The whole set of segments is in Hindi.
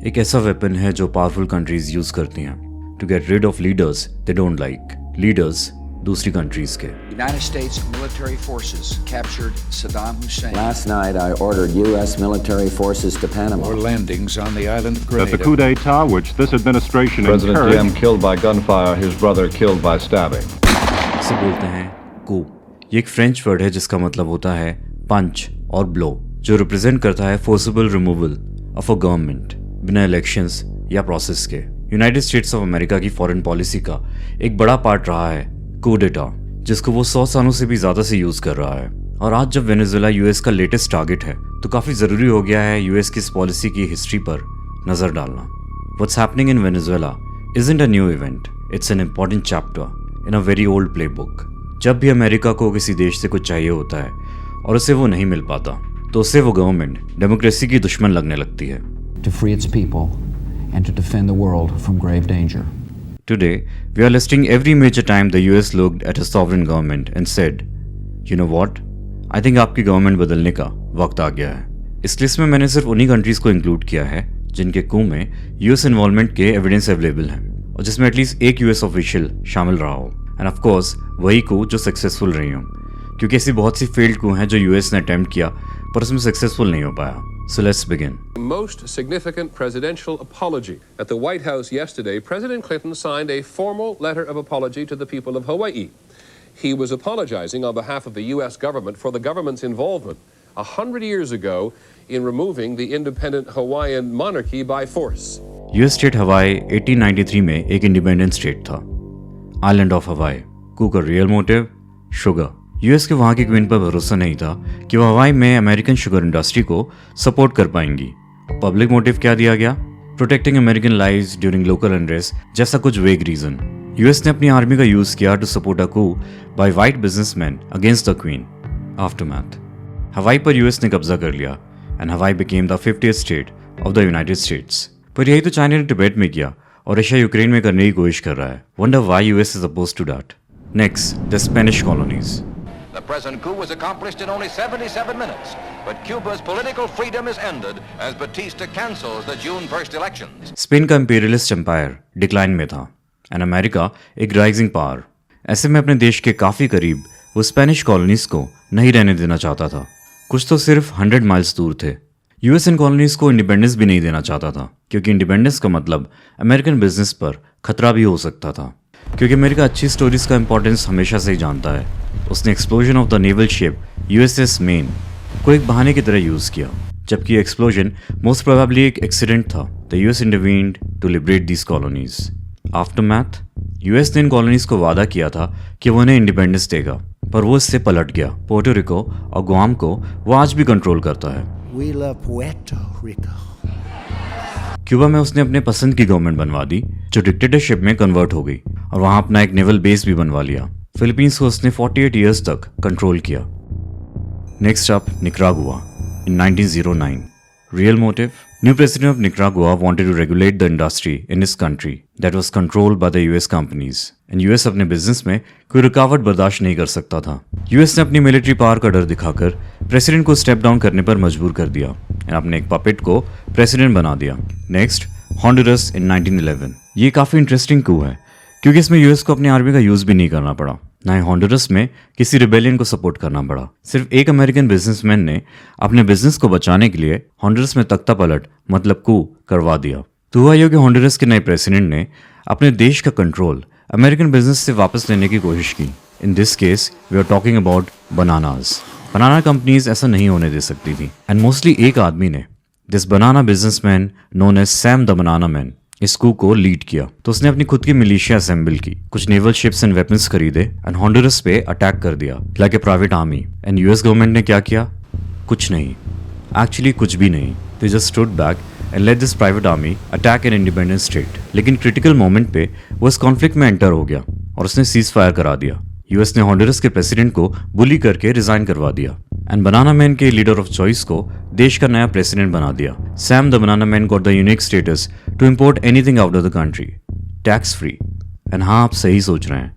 एक ऐसा वेपन है जो पावरफुल कंट्रीज यूज करती हैं to get rid of leaders they don't like, leaders दूसरी कंट्रीज के। United States military forces captured Saddam Hussein. Last night I ordered U.S. military forces to Panama. Or landings on the island of That Grenada. the coup d'etat which this administration President encouraged Diem killed by gunfire, his brother killed by stabbing. इसे बोलते हैं कू। ये एक फ्रेंच वर्ड है जिसका मतलब होता है पंच और ब्लो, जो रिप्रेजेंट करता है forcible removal of a government बिना इलेक्शंस या प्रोसेस के। यूनाइटेड स्टेट्स ऑफ अमेरिका की फॉरेन पॉलिसी का एक बड़ा पार्ट रहा है कू डेटा, जिसको वो 100 सालों से भी ज्यादा से यूज कर रहा है। और आज जब वेनेजुएला यूएस का लेटेस्ट टारगेट है तो काफी जरूरी हो गया है यूएस की इस पॉलिसी की हिस्ट्री पर नजर डालना। What's happening in Venezuela isn't a new event, it's an important chapter in a very old playbook. जब भी अमेरिका को किसी देश से कुछ चाहिए होता है और उसे वो नहीं मिल पाता तो उससे वो गवर्नमेंट डेमोक्रेसी की दुश्मन लगने लगती है। To free its people and to defend the world from grave danger. Today, we are listing every major time the US looked at a sovereign government and said, you know what? I think आपकी गवर्नमेंट बदलने का वक्त आ गया है। इस लिस्ट में मैंने सिर्फ उन्हीं कंट्रीज को इंक्लूड किया है जिनके कू में यूएस इन्वॉल्वमेंट के एविडेंस अवेलेबल हैं और जिसमें एटलीस्ट एक यूएस ऑफिशियल शामिल रहा हो, एंड ऑफ कोर्स वही कू जो सक्सेसफुल रही हो, क्योंकि ऐसी बहुत सी फेल्ड कू हैं जो यूएस ने अटेम्प्ट किया पर उसमें सक्सेसफुल नहीं हो पाया। So let's begin. Most significant presidential apology. At the White House yesterday, President Clinton signed a formal letter of apology to the people of Hawaii. He was apologizing on behalf of the U.S. government for the government's involvement 100 years ago in removing the independent Hawaiian monarchy by force. US state हवाई 1893 में एक इंडिपेंडेंट स्टेट था, आइलैंड ऑफ हवाई। कू का रियल मोटिव शुगर। यूएस के वहाँ की क्वीन पर भरोसा नहीं था कि वो हवाई में अमेरिकन शुगर इंडस्ट्री को सपोर्ट कर पाएंगी। पब्लिक मोटिव क्या दिया गया? Protecting American lives during local unrest जैसा कुछ वेग रीजन। यूएस ने अपनी आर्मी का यूज किया to support a Koo bye white businessman against the queen. Aftermath, हवाई पर यूएस ने कब्जा कर लिया एंड हवाई became the 50th state of the United states. पर यही तो चाइना ने तिब्बत में किया और रशिया यूक्रेन में करने की कोशिश कर रहा है। Wonder why US is opposed to that. Next, the Spanish colonies. The present coup was accomplished in only 77 minutes, but Cuba's political freedom is ended as Batista cancels the June 1st elections. Spain का इंपीरियलिस्ट एम्पायर डिक्लाइन में था एंड अमेरिका एक राइजिंग पावर। ऐसे में अपने देश के काफी करीब वो स्पेनिश कॉलोनीज को नहीं रहने देना चाहता था। कुछ तो सिर्फ 100 माइल्स दूर थे। यूएस इन कॉलोनीज को इंडिपेंडेंस भी नहीं देना चाहता था, क्योंकि इंडिपेंडेंस का मतलब अमेरिकन बिजनेस पर खतरा भी हो सकता था। क्योंकि अमेरिका अच्छी स्टोरीज का इंपॉर्टेंस हमेशा से ही जानता है, उसने explosion of the naval ship USS main को एक बहाने की तरह यूज किया, जबकि एक्सप्लोजन मोस्ट प्रोबेबली एक एक्सीडेंट था। The US intervened to liberate these colonies. Aftermath, US ने इन कॉलोनीज को वादा किया था कि वो उन्हें इंडिपेंडेंस देगा, पर वो इससे पलट गया। पोर्टो रिको और गुआम को वो आज भी कंट्रोल करता है। We love Puerto Rico. Cuba में उसने अपने पसंद की गवर्नमेंट बनवा दी जो डिक्टेटरशिप में कन्वर्ट हो गई और वहां अपना एक नेवल बेस भी बनवा लिया। फिलीपींस को उसने 48 इयर्स तक कंट्रोल किया। Next up, Nicaragua in 1909। Real motive, new president of Nicaragua wanted to regulate the industry in his country that was controlled by the US companies, and US अपने बिजनेस में कोई रुकावट बर्दाश्त नहीं कर सकता था। यूएस ने अपनी मिलिट्री पावर का डर दिखाकर प्रेसिडेंट को स्टेप डाउन करने पर मजबूर कर दिया एंड अपने एक पपेट को प्रेसिडेंट बना दिया। नेक्स्ट, हॉन्डुरस इन 1911। ये काफी इंटरेस्टिंग कू है क्योंकि इसमें यूएस को अपनी आर्मी का यूज भी नहीं करना पड़ा, ना ही हॉन्डुरस में किसी रिबेलियन को सपोर्ट करना पड़ा। सिर्फ एक अमेरिकन बिजनेसमैन ने अपने बिजनेस को बचाने के लिए हॉन्डुरस में तख्ता पलट मतलब कू करवा दिया। तो हुआ कि हॉन्डुरस के नए प्रेसिडेंट ने अपने देश का कंट्रोल अमेरिकन बिजनेस से वापस लेने की कोशिश की। In this case we are talking about bananas. Banana companies ऐसा नहीं होने दे सकती थी, एंड मोस्टली एक आदमी ने, this banana businessman known as Sam the banana man, इस कू को लीड किया। तो उसने अपनी खुद की मिलिशिया असेंबल की, कुछ नेवल शिप्स एंड वेपन्स खरीदे एंड हॉन्डुरस पे अटैक कर दिया like a private army. And US government ने क्या किया? कुछ नहीं, एक्चुअली कुछ भी नहीं। They just stood back and let this private army attack an independent state. लेकिन क्रिटिकल मोमेंट पे वो इस कॉन्फ्लिक्ट में एंटर हो गया और उसने सीज फायर करा दिया। यूएस ने हॉन्डुरस के प्रेसिडेंट को बुली करके रिजाइन करवा दिया एंड बनाना मैन के लीडर ऑफ चॉइस को देश का नया प्रेसिडेंट बना दिया। Sam the banana man got the unique status to import anything out of the country, tax free. And हाँ, आप सही सोच रहे हैं,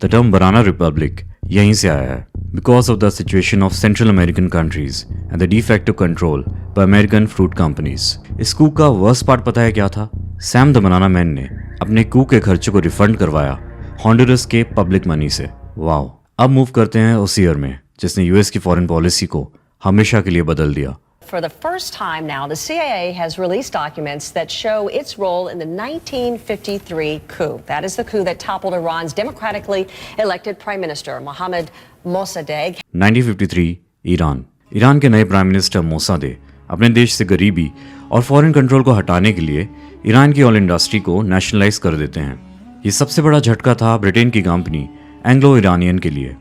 द टर्म बनाना रिपब्लिक यहीं से आया है, because of the situation of central American countries and the defective control by American fruit companies. इस कू का वर्स्ट पार्ट पता है क्या था? सैम द बनाना मैन ने अपने कू के खर्चे को रिफंड करवाया हॉन्डुरस के पब्लिक मनी से। वाओ। अब मूव करते हैं उस ईयर में जिसने यूएस की फॉरेन पॉलिसी को हमेशा के लिए बदल दिया। For the first time now, the CIA has released documents that show its role in the 1953 coup. That is the coup that toppled Iran's democratically elected Prime Minister, Mohammad Mossadegh. 1953 Iran के नए प्राइम मिनिस्टर मोसादेग अपने देश से गरीबी और फॉरेन कंट्रोल को हटाने के लिए ईरान की ऑयल इंडस्ट्री को नेशनलाइज कर देते हैं। ये सबसे बड़ा झटका था ब्रिटेन की कंपनी एंग्लो इरानियन के लिए।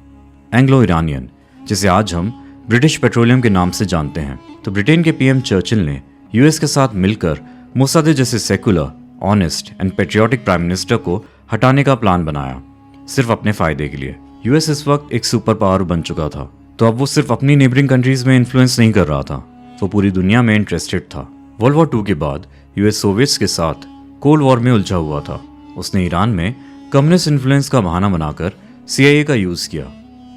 एंग्लो इरानियन, जिसे आज हम ब्रिटिश पेट्रोलियम के नाम से जानते हैं। तो ब्रिटेन के पीएम चर्चिल ने यूएस के साथ मिलकर मोसादेग जैसे secular, honest and patriotic prime minister को हटाने का प्लान बनाया, सिर्फ अपने फायदे के लिए। यूएस इस वक्त एक सुपर पावर बन चुका था, तो अब वो सिर्फ अपनी नेबरिंग कंट्रीज में इन्फ्लुएंस नहीं कर रहा था, वो पूरी दुनिया में इंटरेस्टेड था। वर्ल्ड वॉर 2 के बाद यूएस सोवियट्स के साथ कोल्ड वॉर में उलझा हुआ था। उसने ईरान में कम्युनिस्ट इन्फ्लुएंस का बहाना बनाकर CIA का यूज किया।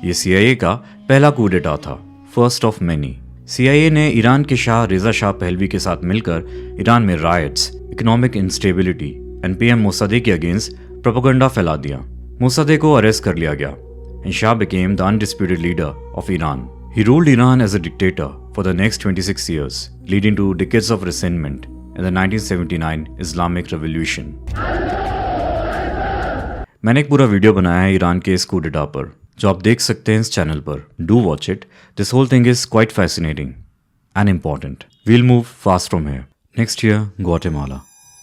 ये CIA का पहला coup d'etat था, फर्स्ट ऑफ मेनी। CIA ने ईरान के शाह रेजा शाह पहलवी के साथ मिलकर ईरान में rights, economic instability and PM मोसादेग के अगेंस्ट प्रोपेगेंडा फैला दिया। मोसादेग को अरेस्ट कर लिया गया and Shah became the undisputed leader of Iran. He ruled Iran as a dictator for the next 26 years, leading to decades of resentment in the 1979 Islamic Revolution. मैंने एक पूरा वीडियो बनाया है ईरान के इस coup d'etat पर, जो आप देख सकते हैं इस चैनल पर। Do watch it. This whole thing is quite fascinating and important. We'll move fast from here. Next year, Guatemala,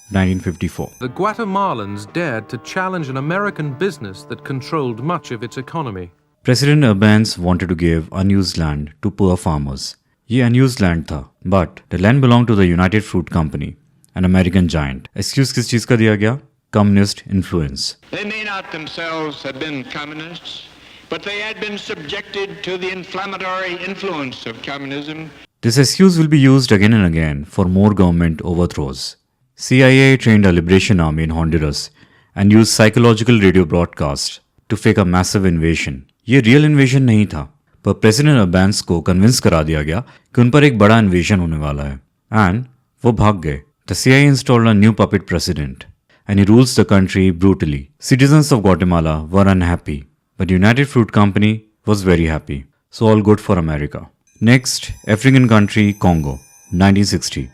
1954. The Guatemalans dared to challenge an American business that controlled much of its economy. President Urbanz wanted to give unused land to poor farmers. ये unused land था, but the land belonged to the United Fruit Company, an American giant. Excuse किस चीज का दिया गया? Communist influence. They may not themselves have been communists, but they had been subjected to the inflammatory influence of communism. This excuse will be used again and again for more government overthrows. CIA trained a liberation army in Honduras and used psychological radio broadcasts to fake a massive invasion. ये रियल इन्वेजन नहीं था, पर प्रेसिडेंट अर्बांस को कन्विंस करा दिया गया कि उन पर एक बड़ा इन्वेजन होने वाला है, एंड वो भाग गए। The CIA installed a new puppet president, and he rules the country brutally. Citizens of Guatemala were unhappy, but United Fruit Company was very happy. So all good for America. Next, African country Congo, 1960.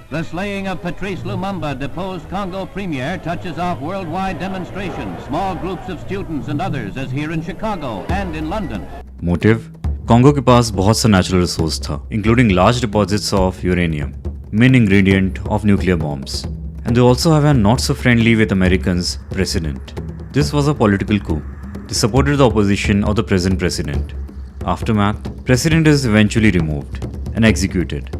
The slaying of Patrice Lumumba, deposed Congo premier, touches off worldwide demonstrations, small groups of students and others, as here in Chicago and in London. Motive? Congo के पास बहुत सा natural resource था, including large deposits of uranium, main ingredient of nuclear bombs. And they also have a not so friendly with Americans president. This was a political coup. They supported the opposition of the present president. Aftermath, president is eventually removed and executed.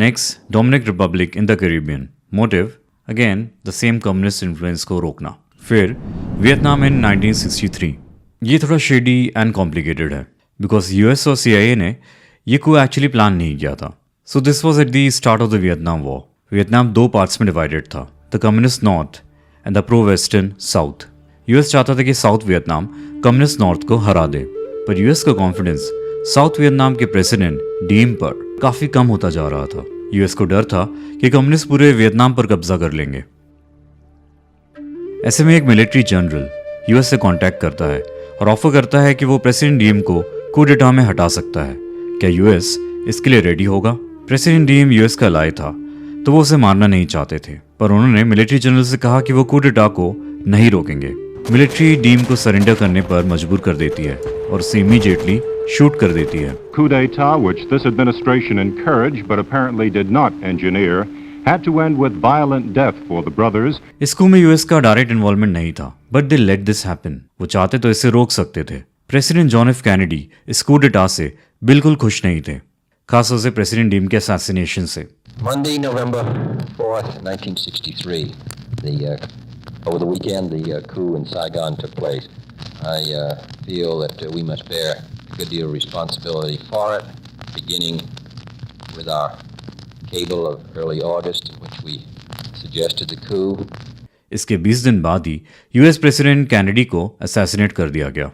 Next, Dominican Republic in the Caribbean. Motive? Again, the same communist influence को रोकना. फिर वियतनाम in 1963. ये थोड़ा shady and complicated है, because US और CIA ने ये coup actually प्लान नहीं किया था. So this was at the start of the Vietnam War. Vietnam 2 parts में divided था, the communist north and the pro-western south. US चाहता था कि साउथ वियतनाम कम्युनिस्ट नॉर्थ को हरा दे, पर US का कॉन्फिडेंस साउथ वियतनाम के प्रेसिडेंट डीम पर काफी कम होता जा रहा था। यूएस को डर था कि कम्युनिस्ट पूरे वियतनाम पर कब्जा कर लेंगे। ऐसे में एक मिलिट्री जनरल यूएस से कांटेक्ट करता है और ऑफर करता है कि वो प्रेसिडेंट डीम को coup d'etat में हटा सकता है। क्या यूएस इसके लिए रेडी होगा? प्रेसिडेंट डीम यूएस का अलाय था, तो वो उसे मारना नहीं चाहते थे, पर उन्होंने मिलिट्री जनरल से कहा कि वो coup d'etat को नहीं रोकेंगे। मिलिट्री डीम को सरेंडर करने पर मजबूर कर देती है और उसे इमीडिएटली शूट कर देती है। Coup d'etat, which this administration encouraged but apparently did not engineer, had to end with violent death for the brothers. इस coup में यूएस का डायरेक्ट इन्वॉल्वमेंट नहीं था, but they let this happen. वो चाहते तो इसे रोक सकते थे। प्रेसिडेंट जॉन एफ कैनेडी इस coup d'etat से बिल्कुल खुश नहीं थे, खासतौर से प्रेसिडेंट डीम के असैसिनेशन से। Monday, November 4th, 1963. Over the weekend, the coup in Saigon took place. I feel that we must bear a good deal of responsibility for it, beginning with our cable of early August, in which we suggested the coup. इसके 20 दिन बाद ही यूएस प्रेसिडेंट कैनेडी को असैसिनेट कर दिया गया।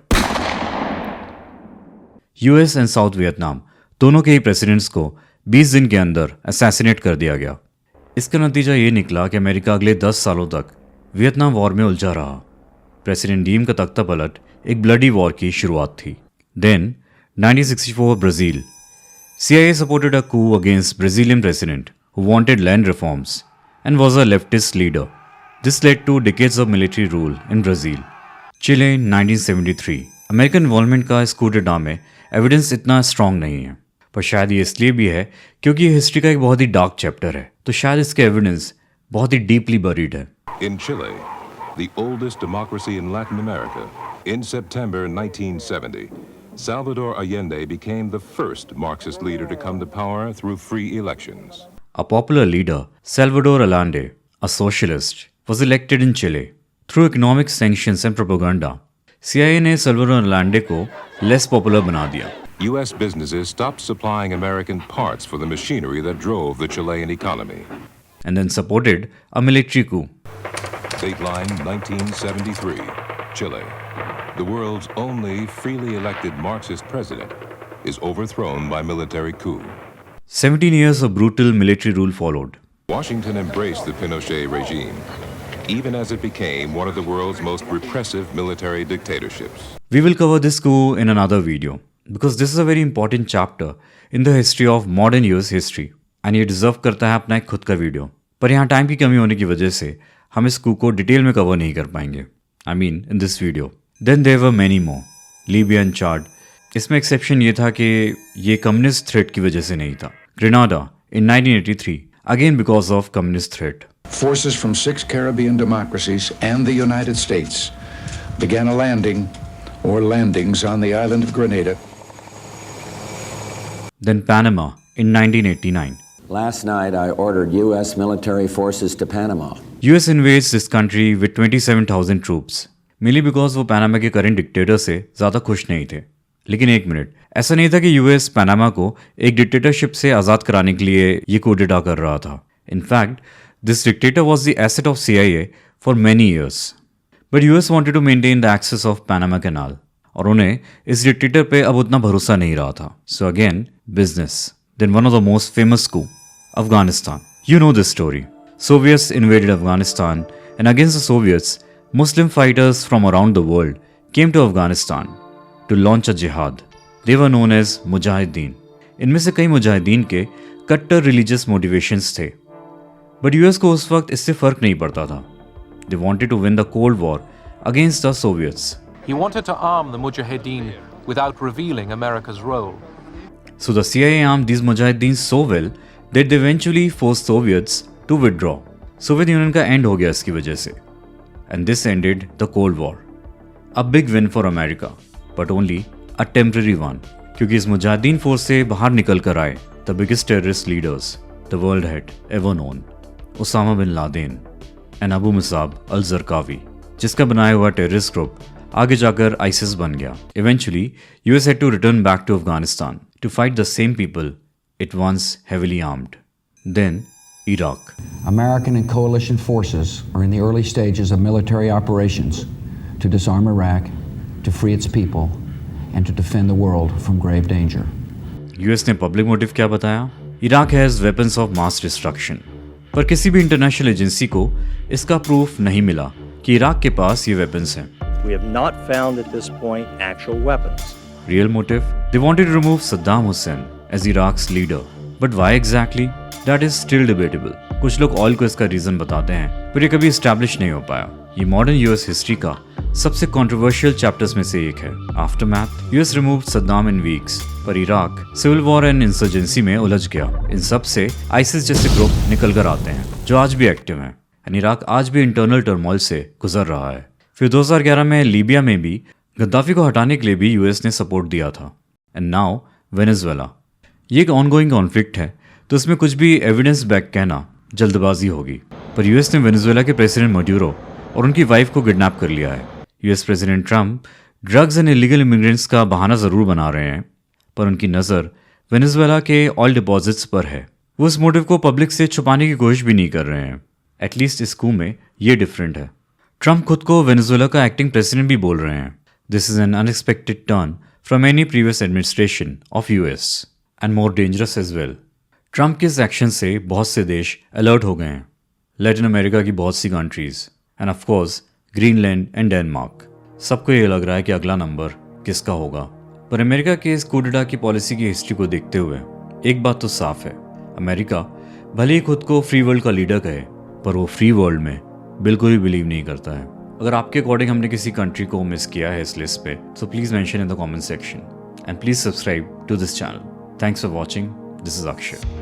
यूएस एंड साउथ वियतनाम दोनों के ही प्रेसिडेंट्स को 20 दिन के अंदर असैसिनेट कर दिया गया। इसका नतीजा ये निकला कि अमेरिका अगले 10 सालों तक वियतनाम वॉर में उलझा रहा। प्रेसिडेंट डीम का तख्ता पलट एक ब्लडी वॉर की शुरुआत थी। Then 1964 Brazil. CIA supported a coup against Brazilian president who wanted land reforms and was a leftist leader. This led to decades of military rule in Brazil. Chile 1973. American involvement का इस coup d'etat में एविडेंस इतना स्ट्रॉन्ग नहीं है, पर शायद ये इसलिए भी है क्योंकि ये हिस्ट्री का एक बहुत ही डार्क चैप्टर है, तो शायद इसके एविडेंस बहुत ही डीपली बरीड है। In Chile, the oldest democracy in Latin America, in September 1970, Salvador Allende became the first Marxist leader to come to power through free elections. A popular leader, Salvador Allende, a socialist, was elected in Chile. Through economic sanctions and propaganda, CIA ने Salvador Allende को less popular बना दिया। U.S. businesses stopped supplying American parts for the machinery that drove the Chilean economy. And then supported a military coup. Dateline 1973, Chile. The world's only freely elected Marxist president is overthrown by military coup. 17 years of brutal military rule followed. Washington embraced the Pinochet regime, even as it became one of the world's most repressive military dictatorships. We will cover this coup in another video, because this is a very important chapter in the history of modern US history, and ये deserve करता है अपना एक खुद का वीडियो। पर यहाँ टाइम की कमी होने की वजह से हम इस coup को डिटेल में कवर नहीं कर पाएंगे। I mean, in this video. Then there were many more. Libya and Chad. इसमें एक्सेप्शन ये था कि ये कम्युनिस्ट थ्रेट की वजह से नहीं था। Grenada in 1983, again because of communist threat. Forces from 6 Caribbean democracies and the United States began a landing or landings on the island of Grenada. Then Panama in 1989. Last night I ordered U.S. military forces to Panama. US invades this country with 27,000 troops. mainly because वो पैनामा के करंट डिक्टेटर से ज़्यादा खुश नहीं थे। लेकिन एक मिनट, ऐसा नहीं था कि यूएस पैनामा को एक डिक्टेटरशिप से आज़ाद कराने के लिए ये coup d'etat कर रहा था। In fact this dictator was the asset of CIA for many years, but US wanted to maintain the access of Panama canal, और उन्हें इस डिक्टेटर पे अब उतना भरोसा नहीं रहा था। So again business. Then one of the most famous coup, Afghanistan. You know this story. Soviets invaded Afghanistan, and against the Soviets, Muslim fighters from around the world came to Afghanistan to launch a jihad. They were known as Mujahideen. इनमें से कई मुजाहिदीन के कट्टर रिलीजियस मोटिवेशंस थे, बट यूएस को उस वक्त इससे फर्क नहीं पड़ता था। They wanted to win the Cold War against the Soviets. He wanted to arm the Mujahideen without revealing America's role. So the CIA armed these Mujahideen so well that they eventually forced Soviets to withdraw. Soviet union का एंड हो गया इसकी वजह से, and this ended the Cold War. A big win for America, but only a temporary one, क्योंकि इस मुजाहिदीन फोर्स से बाहर निकल कर आए the biggest terrorist leaders the world had ever known, Osama bin Laden and Abu Musab al Zarqawi, जिसका बनाया हुआ टेररिस्ट ग्रुप आगे जाकर ISIS बन गया। Eventually, US had to return back to Afghanistan to fight the same people it once heavily armed. Then Iraq. American and coalition forces are in the early stages of military operations to disarm Iraq, to free its people, and to defend the world from grave danger. US ने पब्लिक मोटिव क्या बताया? Iraq has weapons of mass destruction. पर किसी भी इंटरनेशनल एजेंसी को इसका प्रूफ नहीं मिला कि इराक के पास ये वेपन्स हैं। We have not found at this point actual weapons. Real motive? They wanted to remove Saddam Hussein as Iraq's leader. But why exactly? That is still debatable. कुछ लोग ऑयल को इसका रीजन बताते हैं, पर ये कभी एस्टैब्लिश नहीं हो पाया। ये मॉडर्न यूएस हिस्ट्री का सबसे कंट्रोवर्शियल चैप्टर्स में से एक है। Aftermath, US removed Saddam in weeks, पर Iraq civil war and insurgency में उलझ गया। इन सब से आईसिस जैसे ग्रुप निकल कर आते हैं, जो आज भी एक्टिव हैं, एंड इराक आज भी इंटरनल टर्मोइल से गुजर रहा है। फिर 2011 में लीबिया में भी गद्दाफी को हटाने के लिए भी यूएस ने सपोर्ट दिया था। And now Venezuela. ये एक ऑनगोइंग कॉन्फ्लिक्ट है, तो इसमें कुछ भी एविडेंस बैक कहना जल्दबाजी होगी। पर यूएस ने वेनेजुएला के प्रेसिडेंट मड्यूरो और उनकी वाइफ को किडनैप कर लिया है। US president Trump drugs and illegal immigrants का बहाना ज़रूर बना रहे हैं, पर उनकी नज़र वेनेजुएला के ऑयल डिपॉजिट्स पर है। वो इस मोटिव को पब्लिक से छुपाने की कोशिश भी नहीं कर रहे हैं। एटलीस्ट इस coup में ये डिफरेंट है। ट्रंप खुद को वेनेजुएला का एक्टिंग प्रेसिडेंट भी बोल रहे हैं। This is an unexpected turn from any previous administration of US and more dangerous as well. Trump के इस एक्शन से बहुत से देश अलर्ट हो गए हैं। लैटिन अमेरिका की बहुत सी countries and of course Greenland and Denmark. सबको ये लग रहा है कि अगला नंबर किसका होगा। पर अमेरिका के इस coup d'etat की पॉलिसी की हिस्ट्री को देखते हुए एक बात तो साफ है, अमेरिका भले ही खुद को फ्री वर्ल्ड का लीडर कहे पर वो फ्री वर्ल्ड में बिल्कुल भी बिलीव नहीं करता है। अगर आपके अकॉर्डिंग हमने किसी कंट्री को मिस किया है इस लिस्ट पे तो please mention in the comment section and please subscribe to this channel. Thanks for watching. This is Akshay.